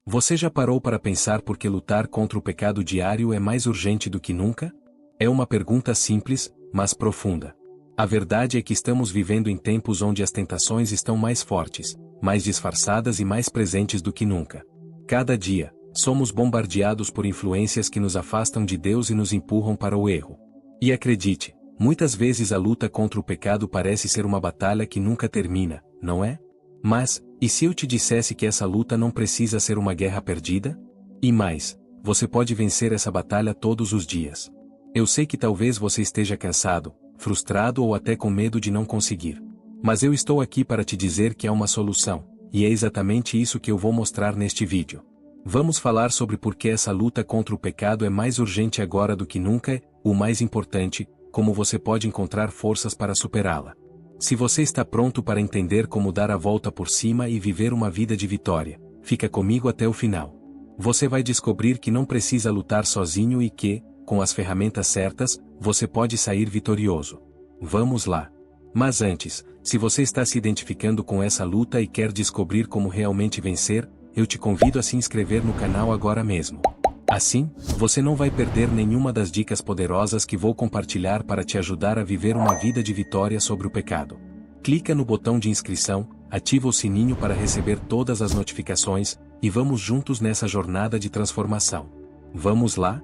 Você já parou para pensar por que lutar contra o pecado diário é mais urgente do que nunca? É uma pergunta simples, mas profunda. A verdade é que estamos vivendo em tempos onde as tentações estão mais fortes, mais disfarçadas e mais presentes do que nunca. Cada dia, somos bombardeados por influências que nos afastam de Deus e nos empurram para o erro. E acredite, muitas vezes a luta contra o pecado parece ser uma batalha que nunca termina, não é? Mas, e se eu te dissesse que essa luta não precisa ser uma guerra perdida? E mais, você pode vencer essa batalha todos os dias. Eu sei que talvez você esteja cansado, frustrado ou até com medo de não conseguir. Mas eu estou aqui para te dizer que há uma solução, e é exatamente isso que eu vou mostrar neste vídeo. Vamos falar sobre por que essa luta contra o pecado é mais urgente agora do que nunca e, o mais importante, como você pode encontrar forças para superá-la. Se você está pronto para entender como dar a volta por cima e viver uma vida de vitória, fica comigo até o final. Você vai descobrir que não precisa lutar sozinho e que, com as ferramentas certas, você pode sair vitorioso. Vamos lá! Mas antes, se você está se identificando com essa luta e quer descobrir como realmente vencer, eu te convido a se inscrever no canal agora mesmo. Assim, você não vai perder nenhuma das dicas poderosas que vou compartilhar para te ajudar a viver uma vida de vitória sobre o pecado. Clica no botão de inscrição, ativa o sininho para receber todas as notificações, e vamos juntos nessa jornada de transformação. Vamos lá?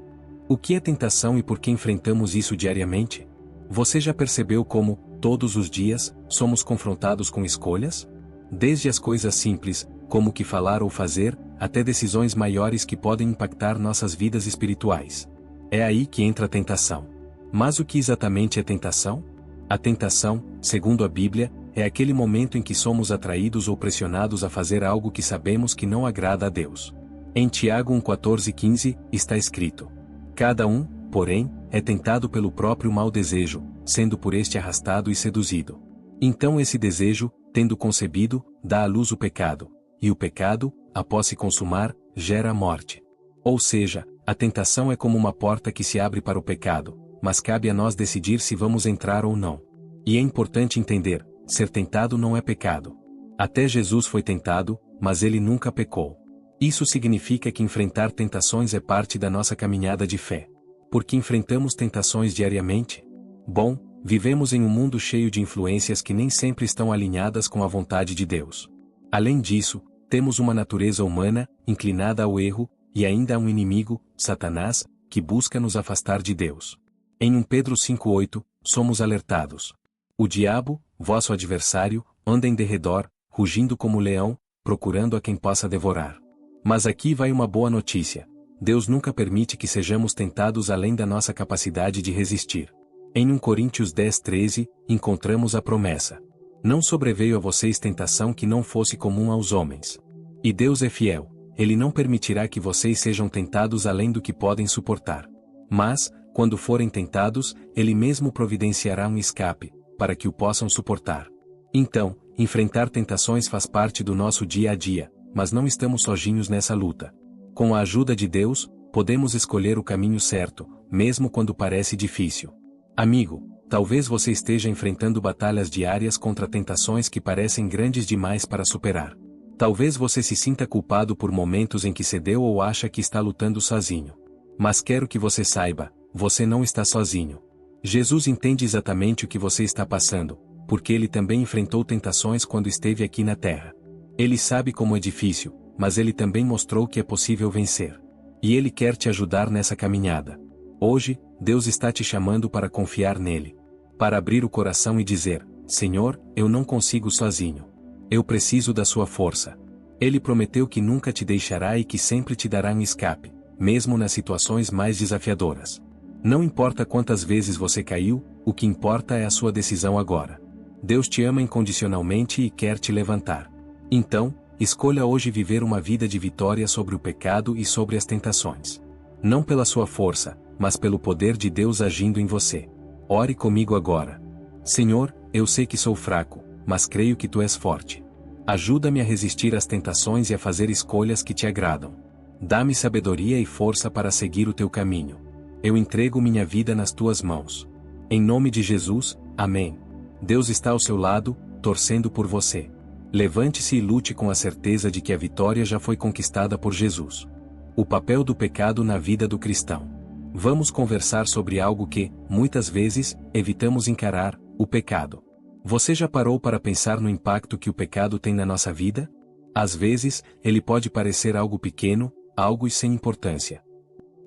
O que é tentação e por que enfrentamos isso diariamente? Você já percebeu como, todos os dias, somos confrontados com escolhas? Desde as coisas simples, como o que falar ou fazer, até decisões maiores que podem impactar nossas vidas espirituais. É aí que entra a tentação. Mas o que exatamente é tentação? A tentação, segundo a Bíblia, é aquele momento em que somos atraídos ou pressionados a fazer algo que sabemos que não agrada a Deus. Em Tiago 1,14-15, está escrito: cada um, porém, é tentado pelo próprio mau desejo, sendo por este arrastado e seduzido. Então esse desejo, tendo concebido, dá à luz o pecado, e o pecado, após se consumar, gera a morte. Ou seja, a tentação é como uma porta que se abre para o pecado, mas cabe a nós decidir se vamos entrar ou não. E é importante entender, ser tentado não é pecado. Até Jesus foi tentado, mas ele nunca pecou. Isso significa que enfrentar tentações é parte da nossa caminhada de fé. Por que enfrentamos tentações diariamente? Bom, vivemos em um mundo cheio de influências que nem sempre estão alinhadas com a vontade de Deus. Além disso, temos uma natureza humana, inclinada ao erro, e ainda há um inimigo, Satanás, que busca nos afastar de Deus. Em 1 Pedro 5,8, somos alertados. O diabo, vosso adversário, anda em derredor, rugindo como leão, procurando a quem possa devorar. Mas aqui vai uma boa notícia. Deus nunca permite que sejamos tentados além da nossa capacidade de resistir. Em 1 Coríntios 10,13, encontramos a promessa: não sobreveio a vocês tentação que não fosse comum aos homens. E Deus é fiel, Ele não permitirá que vocês sejam tentados além do que podem suportar. Mas, quando forem tentados, Ele mesmo providenciará um escape, para que o possam suportar. Então, enfrentar tentações faz parte do nosso dia a dia, mas não estamos sozinhos nessa luta. Com a ajuda de Deus, podemos escolher o caminho certo, mesmo quando parece difícil. Amigo, talvez você esteja enfrentando batalhas diárias contra tentações que parecem grandes demais para superar. Talvez você se sinta culpado por momentos em que cedeu ou acha que está lutando sozinho. Mas quero que você saiba, você não está sozinho. Jesus entende exatamente o que você está passando, porque ele também enfrentou tentações quando esteve aqui na Terra. Ele sabe como é difícil, mas ele também mostrou que é possível vencer. E ele quer te ajudar nessa caminhada. Hoje, Deus está te chamando para confiar nele. Para abrir o coração e dizer: Senhor, eu não consigo sozinho. Eu preciso da sua força. Ele prometeu que nunca te deixará e que sempre te dará um escape, mesmo nas situações mais desafiadoras. Não importa quantas vezes você caiu, o que importa é a sua decisão agora. Deus te ama incondicionalmente e quer te levantar. Então, escolha hoje viver uma vida de vitória sobre o pecado e sobre as tentações. Não pela sua força, mas pelo poder de Deus agindo em você. Ore comigo agora. Senhor, eu sei que sou fraco, mas creio que Tu és forte. Ajuda-me a resistir às tentações e a fazer escolhas que Te agradam. Dá-me sabedoria e força para seguir o Teu caminho. Eu entrego minha vida nas Tuas mãos. Em nome de Jesus, amém. Deus está ao seu lado, torcendo por você. Levante-se e lute com a certeza de que a vitória já foi conquistada por Jesus. O papel do pecado na vida do cristão. Vamos conversar sobre algo que, muitas vezes, evitamos encarar: o pecado. Você já parou para pensar no impacto que o pecado tem na nossa vida? Às vezes, ele pode parecer algo pequeno, algo sem importância.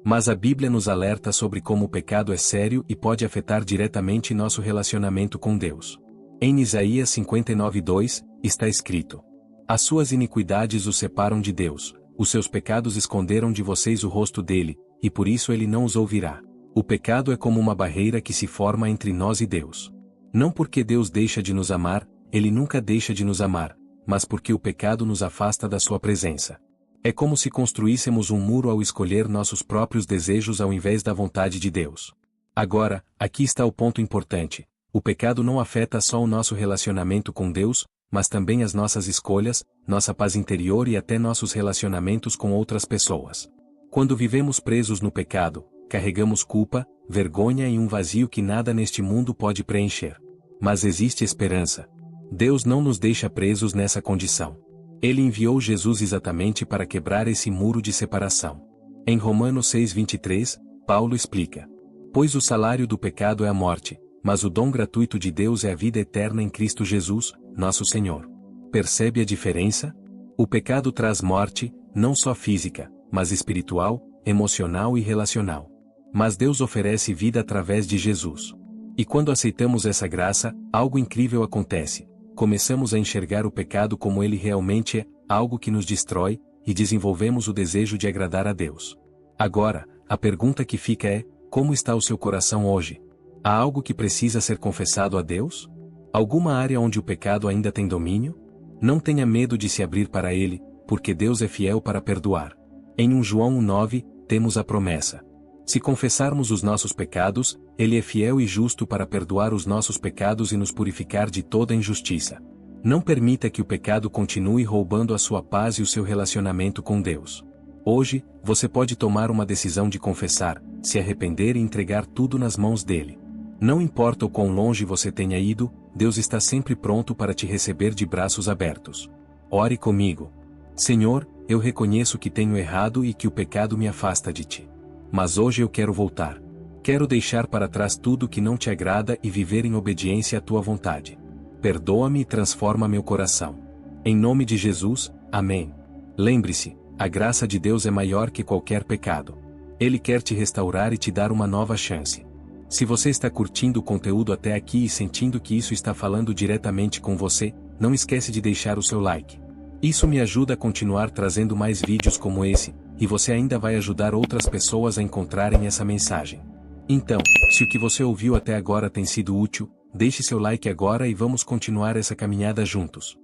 Mas a Bíblia nos alerta sobre como o pecado é sério e pode afetar diretamente nosso relacionamento com Deus. Em Isaías 59:2, está escrito: As suas iniquidades os separam de Deus, os seus pecados esconderam de vocês o rosto dele, e por isso ele não os ouvirá. O pecado é como uma barreira que se forma entre nós e Deus. Não porque Deus deixa de nos amar, ele nunca deixa de nos amar, mas porque o pecado nos afasta da sua presença. É como se construíssemos um muro ao escolher nossos próprios desejos ao invés da vontade de Deus. Agora, aqui está o ponto importante: o pecado não afeta só o nosso relacionamento com Deus, mas também as nossas escolhas, nossa paz interior e até nossos relacionamentos com outras pessoas. Quando vivemos presos no pecado, carregamos culpa, vergonha e um vazio que nada neste mundo pode preencher. Mas existe esperança. Deus não nos deixa presos nessa condição. Ele enviou Jesus exatamente para quebrar esse muro de separação. Em Romanos 6:23, Paulo explica: Pois o salário do pecado é a morte, mas o dom gratuito de Deus é a vida eterna em Cristo Jesus, nosso Senhor. Percebe a diferença? O pecado traz morte, não só física, mas espiritual, emocional e relacional. Mas Deus oferece vida através de Jesus. E quando aceitamos essa graça, algo incrível acontece. Começamos a enxergar o pecado como ele realmente é, algo que nos destrói, e desenvolvemos o desejo de agradar a Deus. Agora, a pergunta que fica é: como está o seu coração hoje? Há algo que precisa ser confessado a Deus? Alguma área onde o pecado ainda tem domínio? Não tenha medo de se abrir para ele, porque Deus é fiel para perdoar. Em 1 João 1:9, temos a promessa: se confessarmos os nossos pecados, ele é fiel e justo para perdoar os nossos pecados e nos purificar de toda injustiça. Não permita que o pecado continue roubando a sua paz e o seu relacionamento com Deus. Hoje, você pode tomar uma decisão de confessar, se arrepender e entregar tudo nas mãos dele. Não importa o quão longe você tenha ido, Deus está sempre pronto para te receber de braços abertos. Ore comigo. Senhor, eu reconheço que tenho errado e que o pecado me afasta de ti. Mas hoje eu quero voltar. Quero deixar para trás tudo que não te agrada e viver em obediência à tua vontade. Perdoa-me e transforma meu coração. Em nome de Jesus, amém. Lembre-se, a graça de Deus é maior que qualquer pecado. Ele quer te restaurar e te dar uma nova chance. Se você está curtindo o conteúdo até aqui e sentindo que isso está falando diretamente com você, não esquece de deixar o seu like. Isso me ajuda a continuar trazendo mais vídeos como esse, e você ainda vai ajudar outras pessoas a encontrarem essa mensagem. Então, se o que você ouviu até agora tem sido útil, deixe seu like agora e vamos continuar essa caminhada juntos.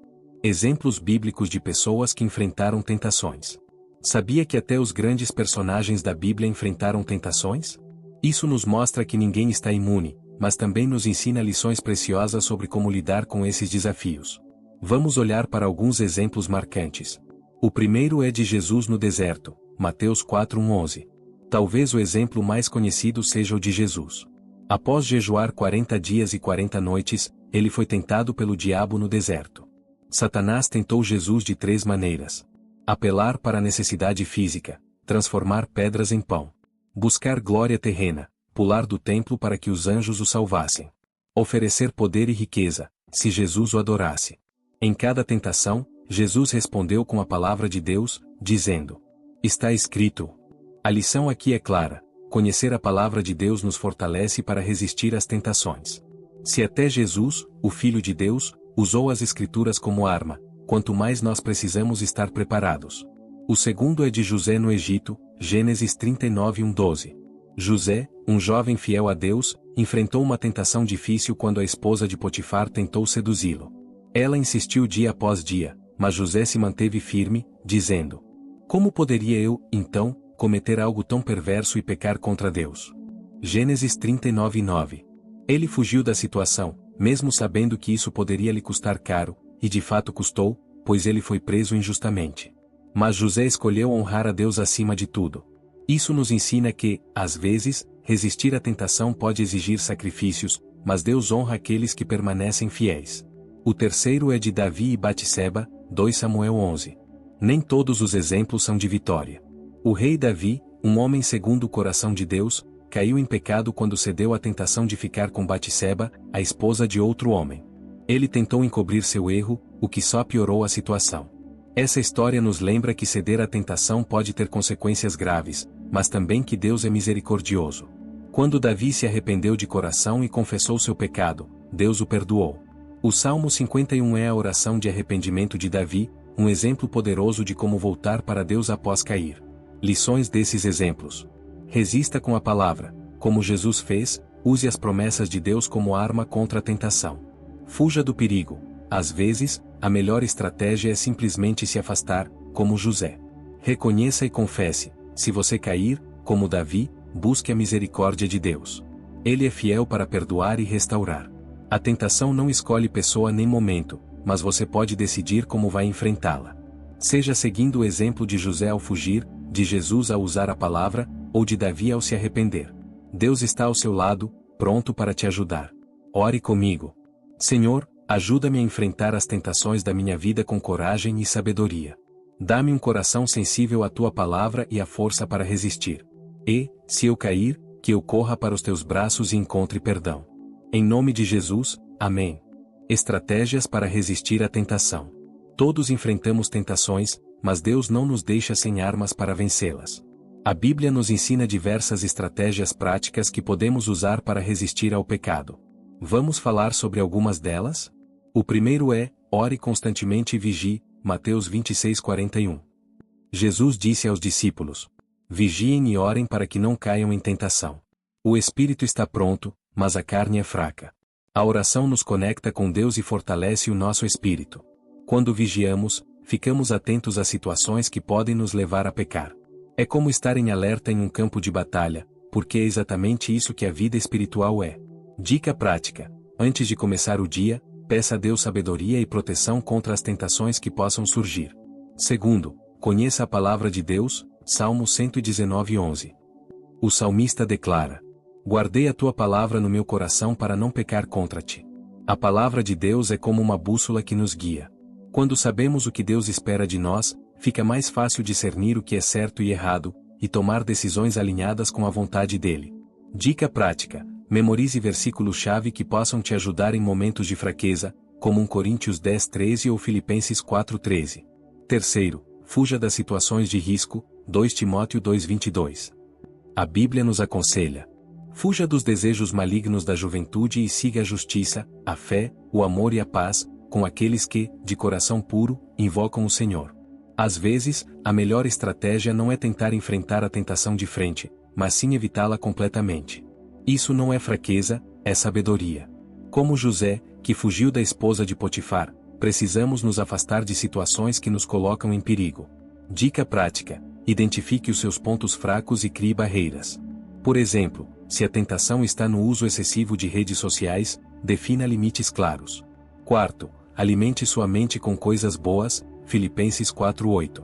Exemplos bíblicos de pessoas que enfrentaram tentações. Sabia que até os grandes personagens da Bíblia enfrentaram tentações? Isso nos mostra que ninguém está imune, mas também nos ensina lições preciosas sobre como lidar com esses desafios. Vamos olhar para alguns exemplos marcantes. O primeiro é de Jesus no deserto, Mateus 4:11. Talvez o exemplo mais conhecido seja o de Jesus. Após jejuar 40 dias e 40 noites, ele foi tentado pelo diabo no deserto. Satanás tentou Jesus de 3 maneiras: apelar para a necessidade física, transformar pedras em pão, buscar glória terrena, pular do templo para que os anjos o salvassem, oferecer poder e riqueza, se Jesus o adorasse. Em cada tentação, Jesus respondeu com a palavra de Deus, dizendo: está escrito. A lição aqui é clara: conhecer a palavra de Deus nos fortalece para resistir às tentações. Se até Jesus, o Filho de Deus, usou as Escrituras como arma, quanto mais nós precisamos estar preparados. O segundo é de José no Egito, Gênesis 39:1-12. José, um jovem fiel a Deus, enfrentou uma tentação difícil quando a esposa de Potifar tentou seduzi-lo. Ela insistiu dia após dia, mas José se manteve firme, dizendo: como poderia eu, então, cometer algo tão perverso e pecar contra Deus? Gênesis 39:9. Ele fugiu da situação, mesmo sabendo que isso poderia lhe custar caro, e de fato custou, pois ele foi preso injustamente. Mas José escolheu honrar a Deus acima de tudo. Isso nos ensina que, às vezes, resistir à tentação pode exigir sacrifícios, mas Deus honra aqueles que permanecem fiéis. O terceiro é de Davi e Batseba, 2 Samuel 11. Nem todos os exemplos são de vitória. O rei Davi, um homem segundo o coração de Deus, caiu em pecado quando cedeu à tentação de ficar com Batseba, a esposa de outro homem. Ele tentou encobrir seu erro, o que só piorou a situação. Essa história nos lembra que ceder à tentação pode ter consequências graves, mas também que Deus é misericordioso. Quando Davi se arrependeu de coração e confessou seu pecado, Deus o perdoou. O Salmo 51 é a oração de arrependimento de Davi, um exemplo poderoso de como voltar para Deus após cair. Lições desses exemplos. Resista com a palavra, como Jesus fez, use as promessas de Deus como arma contra a tentação. Fuja do perigo. Às vezes, a melhor estratégia é simplesmente se afastar, como José. Reconheça e confesse. Se você cair, como Davi, busque a misericórdia de Deus. Ele é fiel para perdoar e restaurar. A tentação não escolhe pessoa nem momento, mas você pode decidir como vai enfrentá-la. Seja seguindo o exemplo de José ao fugir, de Jesus ao usar a palavra, ou de Davi ao se arrepender. Deus está ao seu lado, pronto para te ajudar. Ore comigo. Senhor, ajuda-me a enfrentar as tentações da minha vida com coragem e sabedoria. Dá-me um coração sensível à tua palavra e a força para resistir. E, se eu cair, que eu corra para os teus braços e encontre perdão. Em nome de Jesus, amém. Estratégias para resistir à tentação. Todos enfrentamos tentações, mas Deus não nos deixa sem armas para vencê-las. A Bíblia nos ensina diversas estratégias práticas que podemos usar para resistir ao pecado. Vamos falar sobre algumas delas? O primeiro é, ore constantemente e vigie, Mateus 26:41. Jesus disse aos discípulos: vigiem e orem para que não caiam em tentação. O espírito está pronto, mas a carne é fraca. A oração nos conecta com Deus e fortalece o nosso espírito. Quando vigiamos, ficamos atentos às situações que podem nos levar a pecar. É como estar em alerta em um campo de batalha, porque é exatamente isso que a vida espiritual é. Dica prática: antes de começar o dia, peça a Deus sabedoria e proteção contra as tentações que possam surgir. Segundo, conheça a palavra de Deus, Salmo 119:11. O salmista declara: guardei a tua palavra no meu coração para não pecar contra ti. A palavra de Deus é como uma bússola que nos guia. Quando sabemos o que Deus espera de nós, fica mais fácil discernir o que é certo e errado, e tomar decisões alinhadas com a vontade dele. Dica prática: memorize versículos-chave que possam te ajudar em momentos de fraqueza, como 1 Coríntios 10:13 ou Filipenses 4:13. Terceiro, fuja das situações de risco, 2 Timóteo 2:22. A Bíblia nos aconselha: fuja dos desejos malignos da juventude e siga a justiça, a fé, o amor e a paz, com aqueles que, de coração puro, invocam o Senhor. Às vezes, a melhor estratégia não é tentar enfrentar a tentação de frente, mas sim evitá-la completamente. Isso não é fraqueza, é sabedoria. Como José, que fugiu da esposa de Potifar, precisamos nos afastar de situações que nos colocam em perigo. Dica prática: identifique os seus pontos fracos e crie barreiras. Por exemplo, se a tentação está no uso excessivo de redes sociais, defina limites claros. Quarto, alimente sua mente com coisas boas, Filipenses 4:8.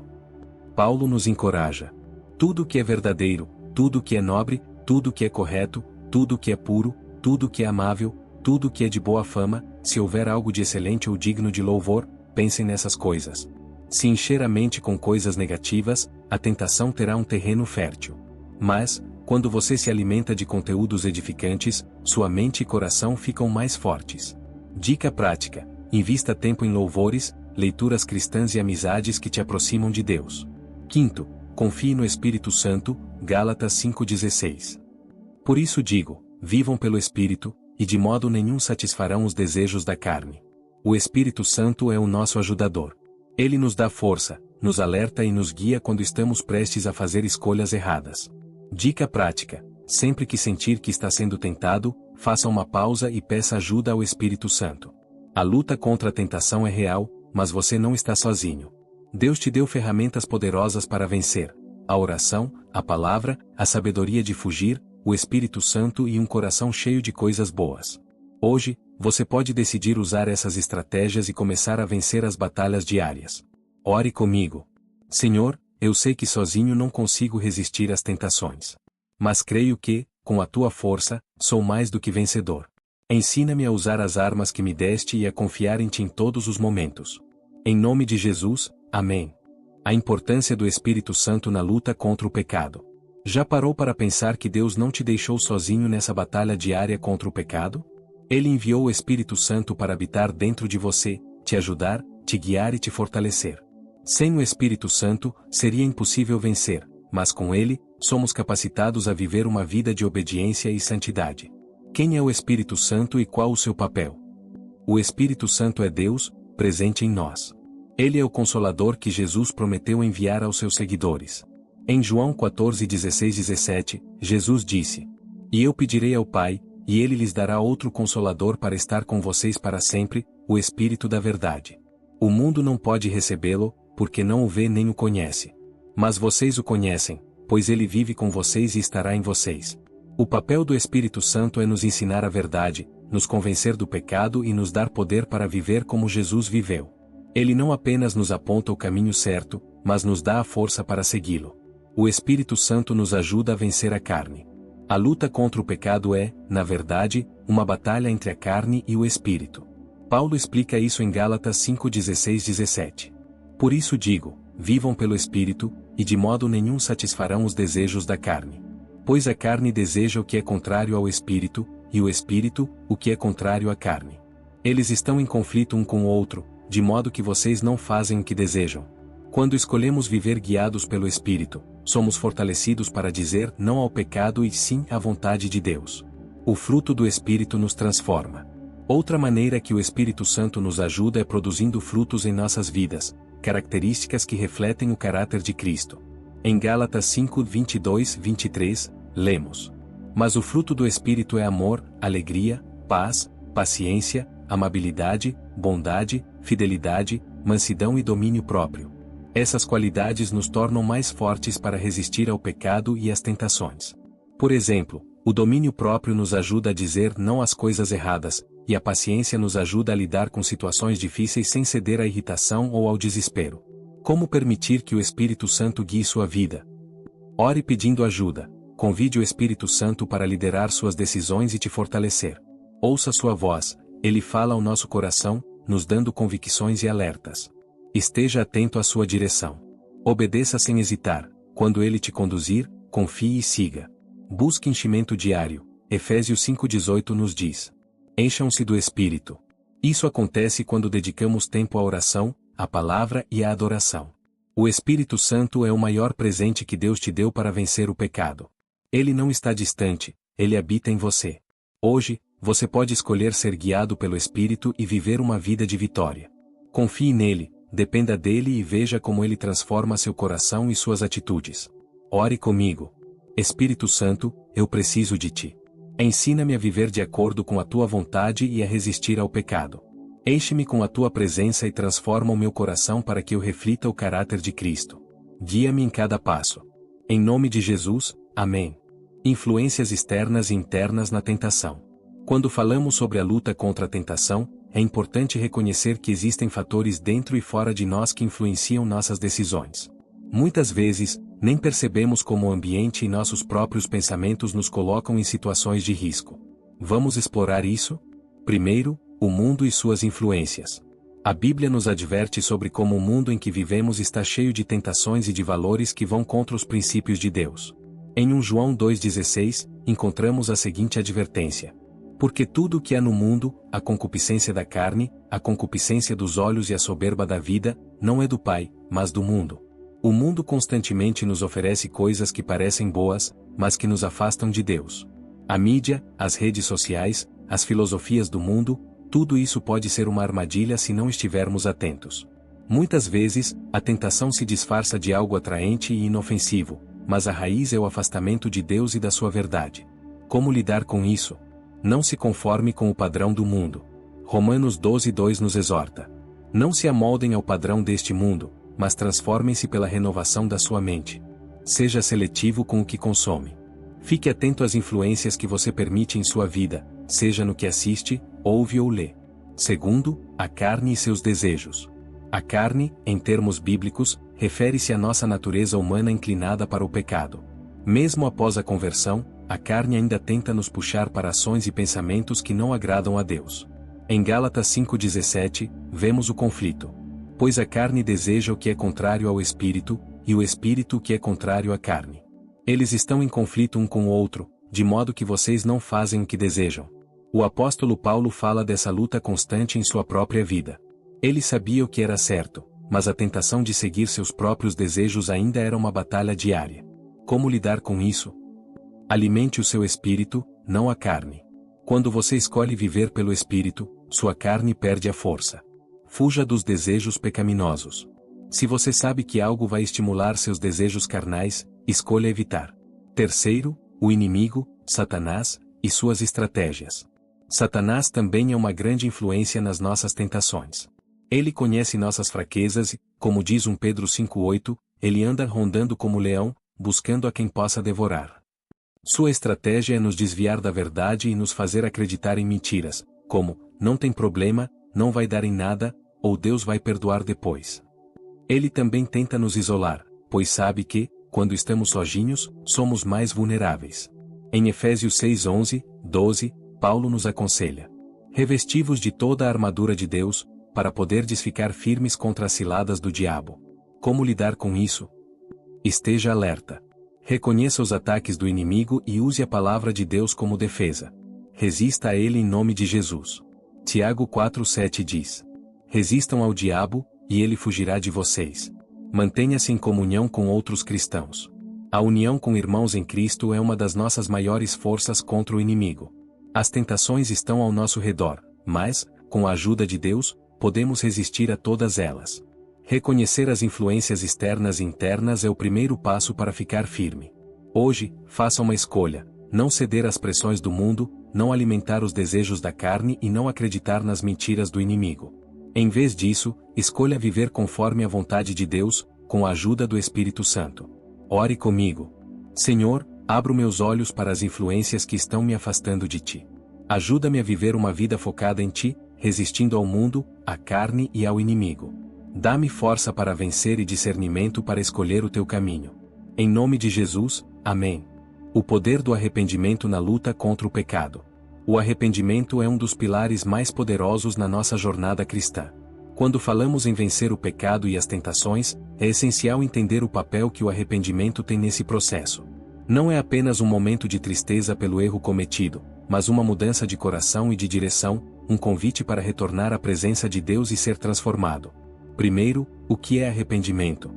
Paulo nos encoraja: tudo que é verdadeiro, tudo que é nobre, tudo que é correto, tudo que é puro, tudo que é amável, tudo que é de boa fama, se houver algo de excelente ou digno de louvor, pensem nessas coisas. Se encher a mente com coisas negativas, a tentação terá um terreno fértil. Mas, quando você se alimenta de conteúdos edificantes, sua mente e coração ficam mais fortes. Dica prática: invista tempo em louvores, leituras cristãs e amizades que te aproximam de Deus. Quinto, confie no Espírito Santo, Gálatas 5:16. Por isso digo, vivam pelo Espírito, e de modo nenhum satisfarão os desejos da carne. O Espírito Santo é o nosso ajudador. Ele nos dá força, nos alerta e nos guia quando estamos prestes a fazer escolhas erradas. Dica prática: sempre que sentir que está sendo tentado, faça uma pausa e peça ajuda ao Espírito Santo. A luta contra a tentação é real, mas você não está sozinho. Deus te deu ferramentas poderosas para vencer: a oração, a palavra, a sabedoria de fugir, o Espírito Santo e um coração cheio de coisas boas. Hoje, você pode decidir usar essas estratégias e começar a vencer as batalhas diárias. Ore comigo. Senhor, eu sei que sozinho não consigo resistir às tentações. Mas creio que, com a tua força, sou mais do que vencedor. Ensina-me a usar as armas que me deste e a confiar em Ti em todos os momentos. Em nome de Jesus, amém. A importância do Espírito Santo na luta contra o pecado. Já parou para pensar que Deus não te deixou sozinho nessa batalha diária contra o pecado? Ele enviou o Espírito Santo para habitar dentro de você, te ajudar, te guiar e te fortalecer. Sem o Espírito Santo, seria impossível vencer, mas com ele, somos capacitados a viver uma vida de obediência e santidade. Quem é o Espírito Santo e qual o seu papel? O Espírito Santo é Deus, presente em nós. Ele é o Consolador que Jesus prometeu enviar aos seus seguidores. Em João 14, 16, 17, Jesus disse: E eu pedirei ao Pai, e Ele lhes dará outro Consolador para estar com vocês para sempre, o Espírito da Verdade. O mundo não pode recebê-lo, porque não o vê nem o conhece. Mas vocês o conhecem, pois ele vive com vocês e estará em vocês. O papel do Espírito Santo é nos ensinar a verdade, nos convencer do pecado e nos dar poder para viver como Jesus viveu. Ele não apenas nos aponta o caminho certo, mas nos dá a força para segui-lo. O Espírito Santo nos ajuda a vencer a carne. A luta contra o pecado é, na verdade, uma batalha entre a carne e o Espírito. Paulo explica isso em Gálatas 5:16, 17. Por isso digo, vivam pelo Espírito, e de modo nenhum satisfarão os desejos da carne. Pois a carne deseja o que é contrário ao Espírito, e o Espírito, o que é contrário à carne. Eles estão em conflito um com o outro, de modo que vocês não fazem o que desejam. Quando escolhemos viver guiados pelo Espírito, somos fortalecidos para dizer não ao pecado e sim à vontade de Deus. O fruto do Espírito nos transforma. Outra maneira que o Espírito Santo nos ajuda é produzindo frutos em nossas vidas, características que refletem o caráter de Cristo. Em Gálatas 5, 22, 23, lemos: Mas o fruto do Espírito é amor, alegria, paz, paciência, amabilidade, bondade, fidelidade, mansidão e domínio próprio. Essas qualidades nos tornam mais fortes para resistir ao pecado e às tentações. Por exemplo, o domínio próprio nos ajuda a dizer não às coisas erradas, e a paciência nos ajuda a lidar com situações difíceis sem ceder à irritação ou ao desespero. Como permitir que o Espírito Santo guie sua vida? Ore pedindo ajuda. Convide o Espírito Santo para liderar suas decisões e te fortalecer. Ouça sua voz, ele fala ao nosso coração, nos dando convicções e alertas. Esteja atento à sua direção. Obedeça sem hesitar. Quando ele te conduzir, confie e siga. Busque enchimento diário. Efésios 5,18 nos diz: Encham-se do Espírito. Isso acontece quando dedicamos tempo à oração, à palavra e à adoração. O Espírito Santo é o maior presente que Deus te deu para vencer o pecado. Ele não está distante, ele habita em você. Hoje, você pode escolher ser guiado pelo Espírito e viver uma vida de vitória. Confie nele, dependa dele e veja como ele transforma seu coração e suas atitudes. Ore comigo. Espírito Santo, eu preciso de ti. Ensina-me a viver de acordo com a tua vontade e a resistir ao pecado. Enche-me com a tua presença e transforma o meu coração para que eu reflita o caráter de Cristo. Guia-me em cada passo. Em nome de Jesus, amém. Influências externas e internas na tentação. Quando falamos sobre a luta contra a tentação, é importante reconhecer que existem fatores dentro e fora de nós que influenciam nossas decisões. Muitas vezes, nem percebemos como o ambiente e nossos próprios pensamentos nos colocam em situações de risco. Vamos explorar isso? Primeiro, o mundo e suas influências. A Bíblia nos adverte sobre como o mundo em que vivemos está cheio de tentações e de valores que vão contra os princípios de Deus. Em 1 João 2,16, encontramos a seguinte advertência: Porque tudo o que há no mundo, a concupiscência da carne, a concupiscência dos olhos e a soberba da vida, não é do Pai, mas do mundo. O mundo constantemente nos oferece coisas que parecem boas, mas que nos afastam de Deus. A mídia, as redes sociais, as filosofias do mundo, tudo isso pode ser uma armadilha se não estivermos atentos. Muitas vezes, a tentação se disfarça de algo atraente e inofensivo, mas a raiz é o afastamento de Deus e da sua verdade. Como lidar com isso? Não se conforme com o padrão do mundo. Romanos 12:2 nos exorta: Não se amoldem ao padrão deste mundo, mas transformem-se pela renovação da sua mente. Seja seletivo com o que consome. Fique atento às influências que você permite em sua vida, seja no que assiste, ouve ou lê. Segundo, a carne e seus desejos. A carne, em termos bíblicos, refere-se à nossa natureza humana inclinada para o pecado. Mesmo após a conversão, a carne ainda tenta nos puxar para ações e pensamentos que não agradam a Deus. Em Gálatas 5,17, vemos o conflito. Pois a carne deseja o que é contrário ao espírito, e o espírito o que é contrário à carne. Eles estão em conflito um com o outro, de modo que vocês não fazem o que desejam. O apóstolo Paulo fala dessa luta constante em sua própria vida. Ele sabia o que era certo, mas a tentação de seguir seus próprios desejos ainda era uma batalha diária. Como lidar com isso? Alimente o seu espírito, não a carne. Quando você escolhe viver pelo espírito, sua carne perde a força. Fuja dos desejos pecaminosos. Se você sabe que algo vai estimular seus desejos carnais, escolha evitar. Terceiro, o inimigo, Satanás, e suas estratégias. Satanás também é uma grande influência nas nossas tentações. Ele conhece nossas fraquezas e, como diz 1 Pedro 5,8, ele anda rondando como leão, buscando a quem possa devorar. Sua estratégia é nos desviar da verdade e nos fazer acreditar em mentiras, como, não tem problema, não vai dar em nada, ou Deus vai perdoar depois. Ele também tenta nos isolar, pois sabe que, quando estamos sozinhos, somos mais vulneráveis. Em Efésios 6:11, 12, Paulo nos aconselha: revesti-vos de toda a armadura de Deus, para poderdes ficar firmes contra as ciladas do diabo. Como lidar com isso? Esteja alerta. Reconheça os ataques do inimigo e use a palavra de Deus como defesa. Resista a ele em nome de Jesus. Tiago 4:7 diz: resistam ao diabo, e ele fugirá de vocês. Mantenha-se em comunhão com outros cristãos. A união com irmãos em Cristo é uma das nossas maiores forças contra o inimigo. As tentações estão ao nosso redor, mas, com a ajuda de Deus, podemos resistir a todas elas. Reconhecer as influências externas e internas é o primeiro passo para ficar firme. Hoje, faça uma escolha: não ceder às pressões do mundo, não alimentar os desejos da carne e não acreditar nas mentiras do inimigo. Em vez disso, escolha viver conforme a vontade de Deus, com a ajuda do Espírito Santo. Ore comigo. Senhor, abro meus olhos para as influências que estão me afastando de Ti. Ajuda-me a viver uma vida focada em Ti, resistindo ao mundo, à carne e ao inimigo. Dá-me força para vencer e discernimento para escolher o Teu caminho. Em nome de Jesus, amém. O poder do arrependimento na luta contra o pecado. O arrependimento é um dos pilares mais poderosos na nossa jornada cristã. Quando falamos em vencer o pecado e as tentações, é essencial entender o papel que o arrependimento tem nesse processo. Não é apenas um momento de tristeza pelo erro cometido, mas uma mudança de coração e de direção, um convite para retornar à presença de Deus e ser transformado. Primeiro, o que é arrependimento?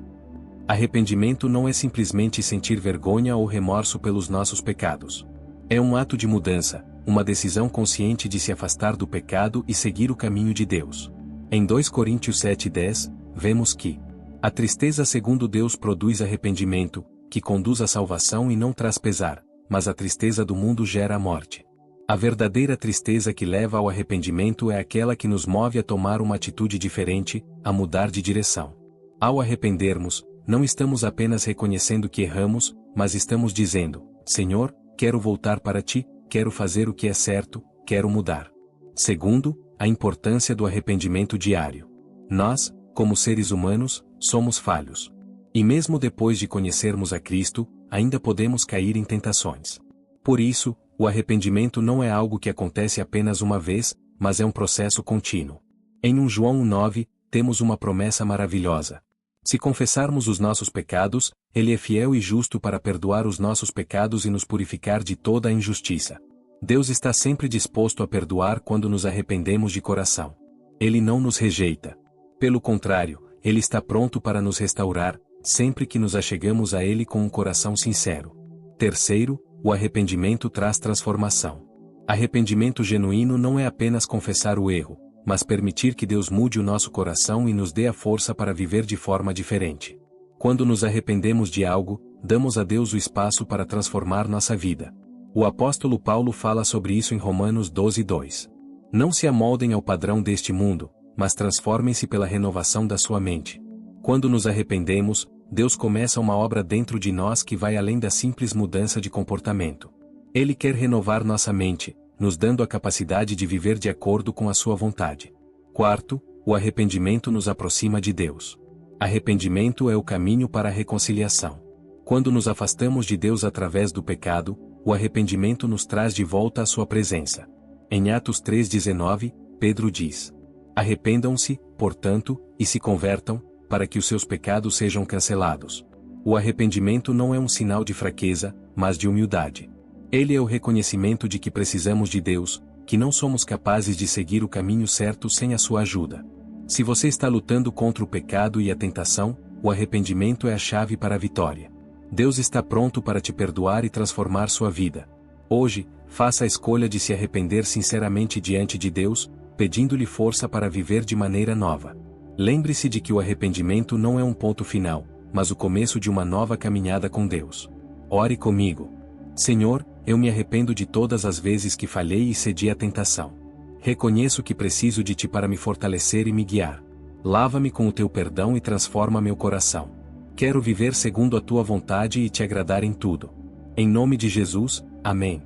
Arrependimento não é simplesmente sentir vergonha ou remorso pelos nossos pecados. É um ato de mudança, uma decisão consciente de se afastar do pecado e seguir o caminho de Deus. Em 2 Coríntios 7:10, vemos que a tristeza segundo Deus produz arrependimento, que conduz à salvação e não traz pesar, mas a tristeza do mundo gera a morte. A verdadeira tristeza que leva ao arrependimento é aquela que nos move a tomar uma atitude diferente, a mudar de direção. Ao arrependermos, não estamos apenas reconhecendo que erramos, mas estamos dizendo: Senhor, quero voltar para Ti, quero fazer o que é certo, quero mudar. Segundo, a importância do arrependimento diário. Nós, como seres humanos, somos falhos. E mesmo depois de conhecermos a Cristo, ainda podemos cair em tentações. Por isso, o arrependimento não é algo que acontece apenas uma vez, mas é um processo contínuo. Em 1 João 1:9, temos uma promessa maravilhosa. Se confessarmos os nossos pecados, Ele é fiel e justo para perdoar os nossos pecados e nos purificar de toda a injustiça. Deus está sempre disposto a perdoar quando nos arrependemos de coração. Ele não nos rejeita. Pelo contrário, Ele está pronto para nos restaurar, sempre que nos achegamos a Ele com um coração sincero. Terceiro, o arrependimento traz transformação. Arrependimento genuíno não é apenas confessar o erro, mas permitir que Deus mude o nosso coração e nos dê a força para viver de forma diferente. Quando nos arrependemos de algo, damos a Deus o espaço para transformar nossa vida. O apóstolo Paulo fala sobre isso em Romanos 12:2. Não se amoldem ao padrão deste mundo, mas transformem-se pela renovação da sua mente. Quando nos arrependemos, Deus começa uma obra dentro de nós que vai além da simples mudança de comportamento. Ele quer renovar nossa mente, nos dando a capacidade de viver de acordo com a sua vontade. Quarto, o arrependimento nos aproxima de Deus. Arrependimento é o caminho para a reconciliação. Quando nos afastamos de Deus através do pecado, O arrependimento nos traz de volta à sua presença. Em Atos 3,19, Pedro diz: arrependam-se, portanto, e se convertam, para que os seus pecados sejam cancelados. O arrependimento não é um sinal de fraqueza, mas de humildade. Ele é o reconhecimento de que precisamos de Deus, que não somos capazes de seguir o caminho certo sem a sua ajuda. Se você está lutando contra o pecado e a tentação, o arrependimento é a chave para a vitória. Deus está pronto para te perdoar e transformar sua vida. Hoje, faça a escolha de se arrepender sinceramente diante de Deus, pedindo-lhe força para viver de maneira nova. Lembre-se de que o arrependimento não é um ponto final, mas o começo de uma nova caminhada com Deus. Ore comigo. Senhor, eu me arrependo de todas as vezes que falhei e cedi à tentação. Reconheço que preciso de Ti para me fortalecer e me guiar. Lava-me com o Teu perdão e transforma meu coração. Quero viver segundo a Tua vontade e Te agradar em tudo. Em nome de Jesus, amém.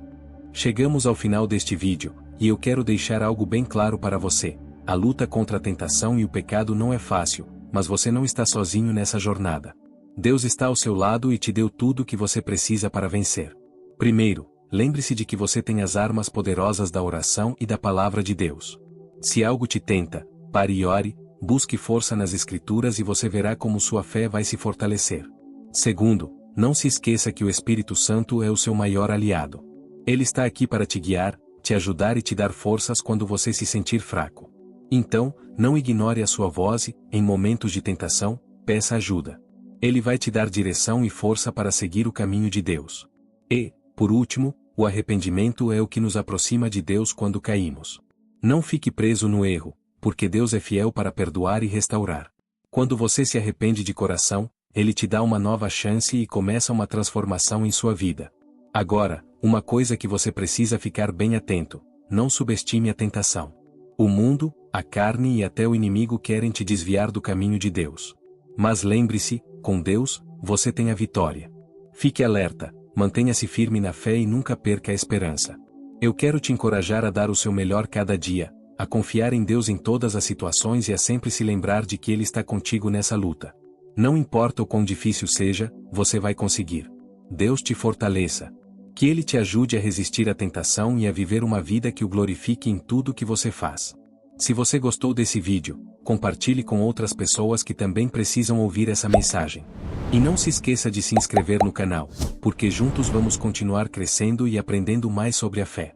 Chegamos ao final deste vídeo, e eu quero deixar algo bem claro para você. A luta contra a tentação e o pecado não é fácil, mas você não está sozinho nessa jornada. Deus está ao seu lado e te deu tudo o que você precisa para vencer. Primeiro, lembre-se de que você tem as armas poderosas da oração e da palavra de Deus. Se algo te tenta, pare e ore, busque força nas Escrituras e você verá como sua fé vai se fortalecer. Segundo, não se esqueça que o Espírito Santo é o seu maior aliado. Ele está aqui para te guiar, te ajudar e te dar forças quando você se sentir fraco. Então, não ignore a sua voz e, em momentos de tentação, peça ajuda. Ele vai te dar direção e força para seguir o caminho de Deus. E, por último, o arrependimento é o que nos aproxima de Deus quando caímos. Não fique preso no erro, porque Deus é fiel para perdoar e restaurar. Quando você se arrepende de coração, Ele te dá uma nova chance e começa uma transformação em sua vida. Agora, uma coisa que você precisa ficar bem atento: não subestime a tentação. O mundo, a carne e até o inimigo querem te desviar do caminho de Deus. Mas lembre-se, com Deus, você tem a vitória. Fique alerta, mantenha-se firme na fé e nunca perca a esperança. Eu quero te encorajar a dar o seu melhor cada dia, a confiar em Deus em todas as situações e a sempre se lembrar de que Ele está contigo nessa luta. Não importa o quão difícil seja, você vai conseguir. Deus te fortaleça. Que Ele te ajude a resistir à tentação e a viver uma vida que o glorifique em tudo que você faz. Se você gostou desse vídeo, compartilhe com outras pessoas que também precisam ouvir essa mensagem. E não se esqueça de se inscrever no canal, porque juntos vamos continuar crescendo e aprendendo mais sobre a fé.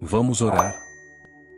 Vamos orar?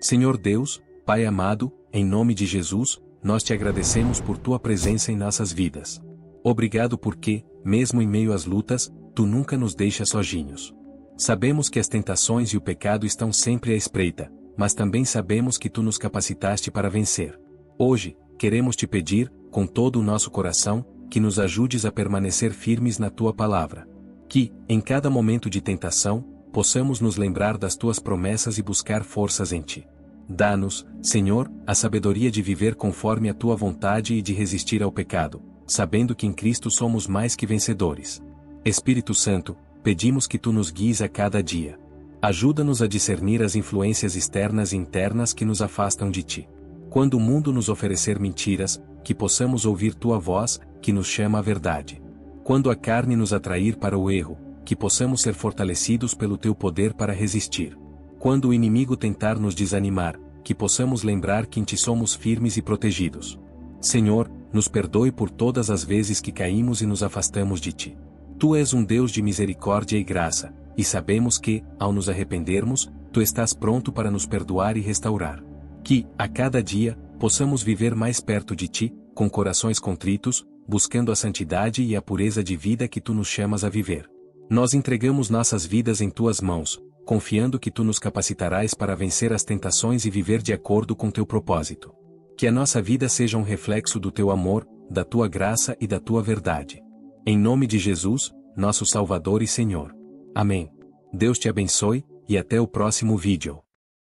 Senhor Deus, Pai amado, em nome de Jesus, nós te agradecemos por tua presença em nossas vidas. Obrigado porque, mesmo em meio às lutas, tu nunca nos deixas sozinhos. Sabemos que as tentações e o pecado estão sempre à espreita, mas também sabemos que tu nos capacitaste para vencer. Hoje, queremos te pedir, com todo o nosso coração, que nos ajudes a permanecer firmes na tua palavra. Que, em cada momento de tentação, possamos nos lembrar das tuas promessas e buscar forças em ti. Dá-nos, Senhor, a sabedoria de viver conforme a tua vontade e de resistir ao pecado, sabendo que em Cristo somos mais que vencedores. Espírito Santo, pedimos que tu nos guies a cada dia. Ajuda-nos a discernir as influências externas e internas que nos afastam de ti. Quando o mundo nos oferecer mentiras, que possamos ouvir tua voz, que nos chama à verdade. Quando a carne nos atrair para o erro, que possamos ser fortalecidos pelo teu poder para resistir. Quando o inimigo tentar nos desanimar, que possamos lembrar que em ti somos firmes e protegidos. Senhor, nos perdoe por todas as vezes que caímos e nos afastamos de ti. Tu és um Deus de misericórdia e graça, e sabemos que, ao nos arrependermos, tu estás pronto para nos perdoar e restaurar. Que, a cada dia, possamos viver mais perto de ti, com corações contritos, buscando a santidade e a pureza de vida que tu nos chamas a viver. Nós entregamos nossas vidas em tuas mãos, confiando que tu nos capacitarás para vencer as tentações e viver de acordo com teu propósito. Que a nossa vida seja um reflexo do teu amor, da tua graça e da tua verdade. Em nome de Jesus, nosso Salvador e Senhor. Amém. Deus te abençoe, e até o próximo vídeo.